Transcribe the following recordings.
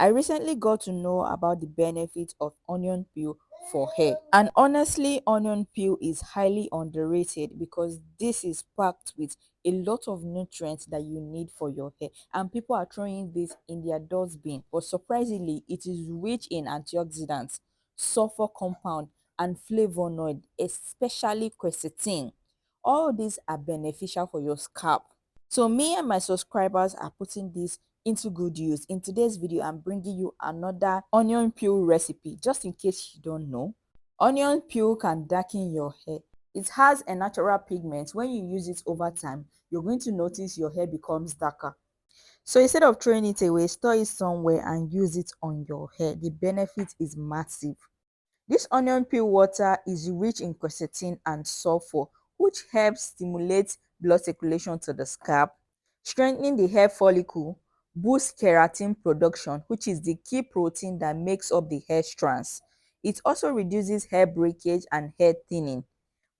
I recently got to know about the benefits of onion peel for hair. And honestly, onion peel is highly underrated because this is packed with a lot of nutrients that you need for your hair. And people are throwing this in their dustbin. But surprisingly, it is rich in antioxidants, sulfur compound, and flavonoid, especially quercetin. All these are beneficial for your scalp. So me and my subscribers are putting this into good use. In today's video, I'm bringing you another onion peel recipe. Just in case you don't know, onion peel can darken your hair. It has a natural pigment. When you use it over time, you're going to notice your hair becomes darker. So instead of throwing it away, store it somewhere and use it on your hair. The benefit is massive. This onion peel water is rich in quercetin and sulfur, which helps stimulate blood circulation to the scalp, strengthening the hair follicle, boost keratin production, which is the key protein that makes up the hair strands. It also reduces hair breakage and hair thinning.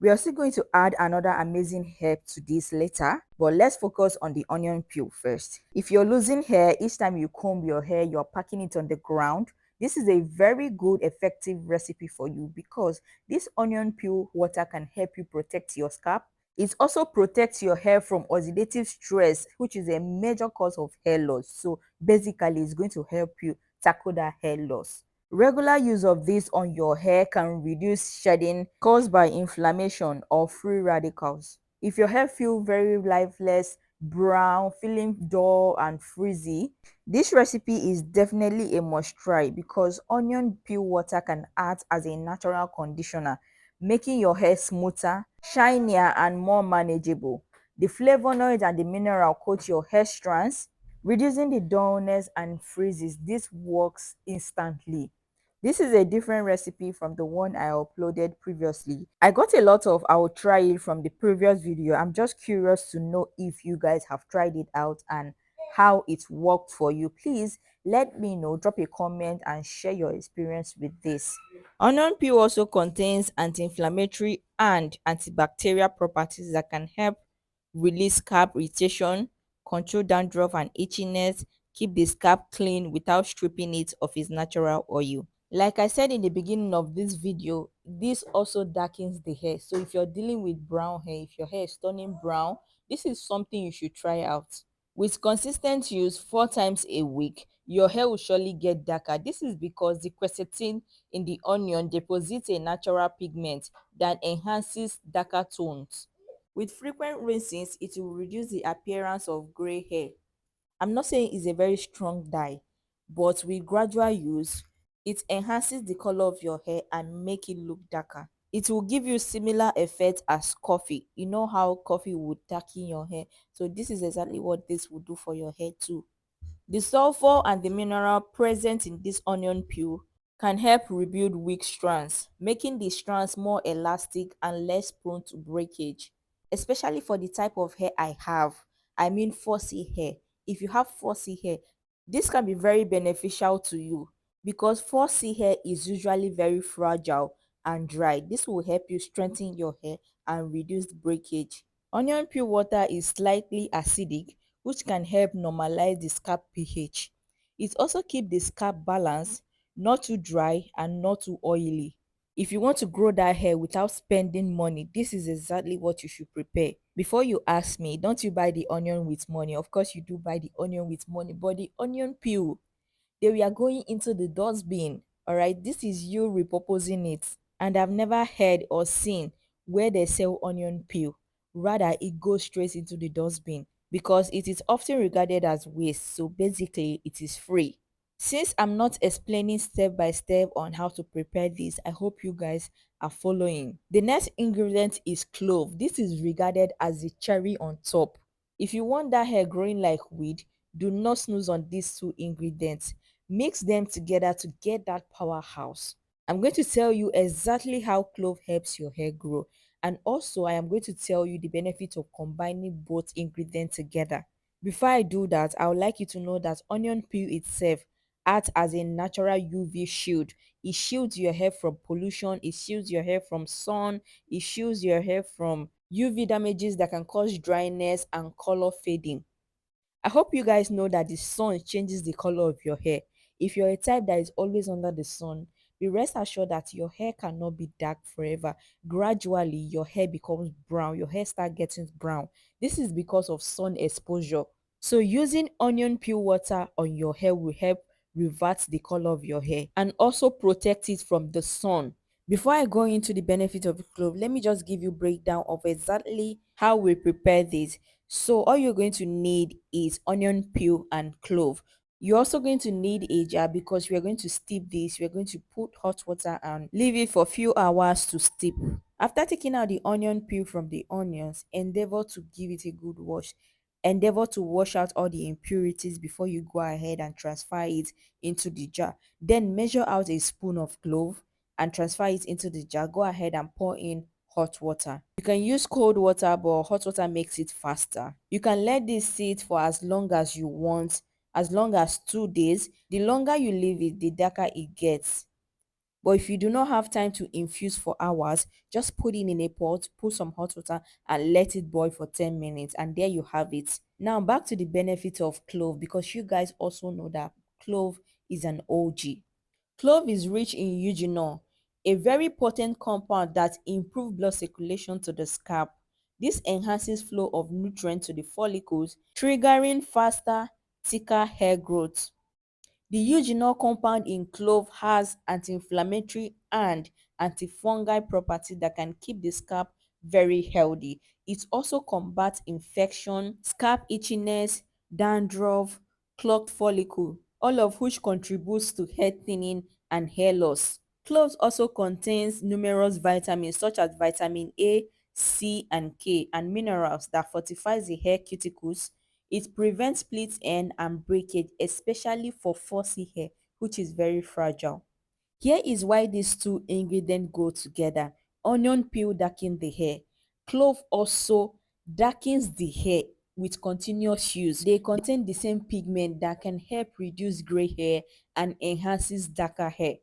We are still going to add another amazing herb to this later, but let's focus on the onion peel first. If you're losing hair each time you comb your hair, you're packing it on the ground, this is a very good effective recipe for you because this onion peel water can help you protect your scalp. It also protects your hair from oxidative stress, which is a major cause of hair loss. So basically, it's going to help you tackle that hair loss. Regular use of this on your hair can reduce shedding caused by inflammation or free radicals. If your hair feels very lifeless, brown, feeling dull and frizzy, this recipe is definitely a must try because onion peel water can act as a natural conditioner, making your hair smoother, shinier, and more manageable. The flavonoids and the mineral coat your hair strands, reducing the dullness and freezes. This works instantly. This is a different recipe from the one I uploaded previously. I got a lot of "I'll try it" from the previous video. I'm just curious to know if you guys have tried it out and how it worked for you. Please let me know, drop a comment and share your experience with this. Onion peel also contains anti-inflammatory and antibacterial properties that can help release scalp irritation, control dandruff and itchiness, keep the scalp clean without stripping it of its natural oil. Like I said in the beginning of this video, this also darkens the hair. So if you're dealing with brown hair, if your hair is turning brown, this is something you should try out. With consistent use 4 times a week, your hair will surely get darker. This is because the quercetin in the onion deposits a natural pigment that enhances darker tones. With frequent rinsings, it will reduce the appearance of gray hair. I'm not saying it's a very strong dye, but with gradual use, it enhances the color of your hair and make it look darker. It will give you similar effect as coffee. You know how coffee would darken your hair. So this is exactly what this will do for your hair too. The sulfur and the mineral present in this onion peel can help rebuild weak strands, making the strands more elastic and less prone to breakage, especially for the type of hair I have. I mean fussy hair. If you have fussy hair, this can be very beneficial to you because fussy hair is usually very fragile and dry. This will help you strengthen your hair and reduce breakage. Onion peel water is slightly acidic, which can help normalize the scalp pH. It also keeps the scalp balanced, not too dry and not too oily. If you want to grow that hair without spending money, this is exactly what you should prepare. Before you ask me, don't you buy the onion with money? Of course you do buy the onion with money, but the onion peel, they were going into the dustbin. All right, this is you repurposing it. And I've never heard or seen where they sell onion peel. Rather, it goes straight into the dustbin because it is often regarded as waste. So basically, it is free. Since I'm not explaining step by step on how to prepare this, I hope you guys are following. The next ingredient is clove. This is regarded as the cherry on top. If you want that hair growing like weed, do not snooze on these two ingredients. Mix them together to get that powerhouse. I'm going to tell you exactly how clove helps your hair grow. And also, I am going to tell you the benefit of combining both ingredients together. Before I do that, I would like you to know that onion peel itself acts as a natural UV shield. It shields your hair from pollution, it shields your hair from sun, it shields your hair from UV damages that can cause dryness and color fading. I hope you guys know that the sun changes the color of your hair. If you're a type that is always under the sun, be rest assured that your hair cannot be dark forever. Gradually your hair becomes brown, your hair start getting brown. This is because of sun exposure. So using onion peel water on your hair will help revert the color of your hair and also protect it from the sun. Before I go into the benefit of clove, let me just give you breakdown of exactly how we prepare this. So all you're going to need is onion peel and clove. You're also going to need a jar because we are going to steep this. We're going to put hot water and leave it for a few hours to steep. After taking out the onion peel from the onions, endeavor to give it a good wash. Endeavor to wash out all the impurities before you go ahead and transfer it into the jar. Then measure out a spoon of clove and transfer it into the jar. Go ahead and pour in hot water. You can use cold water, but hot water makes it faster. You can let this sit for as long as you want, as long as 2 days. The longer you leave it, the darker it gets. But if you do not have time to infuse for hours, just put it in a pot, put some hot water and let it boil for 10 minutes, and there you have it. Now back to the benefit of clove, because you guys also know that clove is an OG. Clove is rich in eugenol, a very potent compound that improves blood circulation to the scalp. This enhances flow of nutrients to the follicles, triggering faster, thicker hair growth. The eugenol compound in clove has anti-inflammatory and antifungal properties that can keep the scalp very healthy. It also combats infection, scalp itchiness, dandruff, clogged follicle, all of which contributes to hair thinning and hair loss. Cloves also contains numerous vitamins such as vitamin A, C, and K, and minerals that fortifies the hair cuticles. It prevents split end and breakage, especially for fussy hair, which is very fragile. Here is why these two ingredients go together. Onion peel darkens the hair. Clove also darkens the hair with continuous use. They contain the same pigment that can help reduce gray hair and enhances darker hair.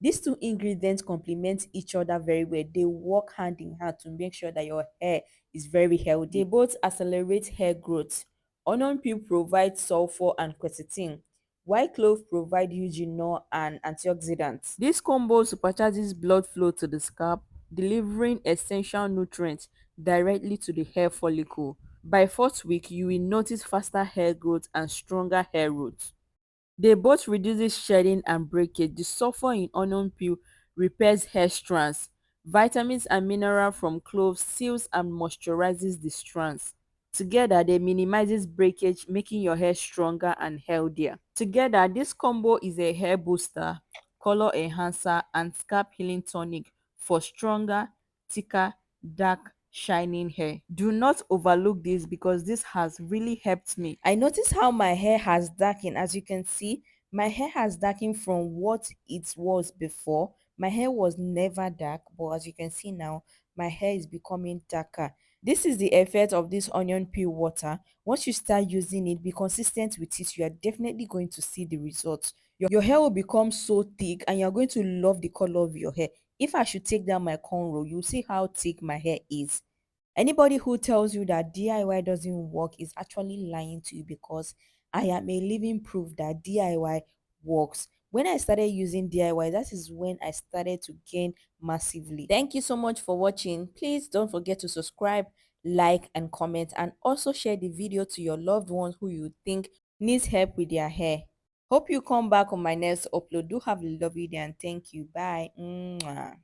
These two ingredients complement each other very well. They work hand in hand to make sure that your hair is very healthy. They both accelerate hair growth. Onion peel provides sulfur and quercetin, while clove provide eugenol and antioxidants. This combo supercharges blood flow to the scalp, delivering essential nutrients directly to the hair follicle. By fourth week, you will notice faster hair growth and stronger hair roots. They both reduces shedding and breakage. The sulfur in onion peel repairs hair strands. Vitamins and mineral from cloves seals and moisturizes the strands. Together, they minimizes breakage, making your hair stronger and healthier. Together, this combo is a hair booster, color enhancer, and scalp healing tonic for stronger, thicker, dark, shining hair. Do not overlook this because this has really helped me. I notice how my hair has darkened. As you can see, my hair has darkened from what it was before. My hair was never dark, but as you can see now, my hair is becoming darker. This is the effect of this onion peel water. Once you start using it, be consistent with it, you are definitely going to see the results. Your hair will become so thick and you're going to love the color of your hair. If I should take down my cornrow, you'll see how thick my hair is. Anybody who tells you that DIY doesn't work is actually lying to you, because I am a living proof that DIY works. When I started using DIY, that is when I started to gain massively. Thank you so much for watching. Please don't forget to subscribe, like, and comment, and also share the video to your loved ones who you think needs help with their hair. Hope you come back on my next upload. Do have a lovely day and thank you. Bye. Mwah.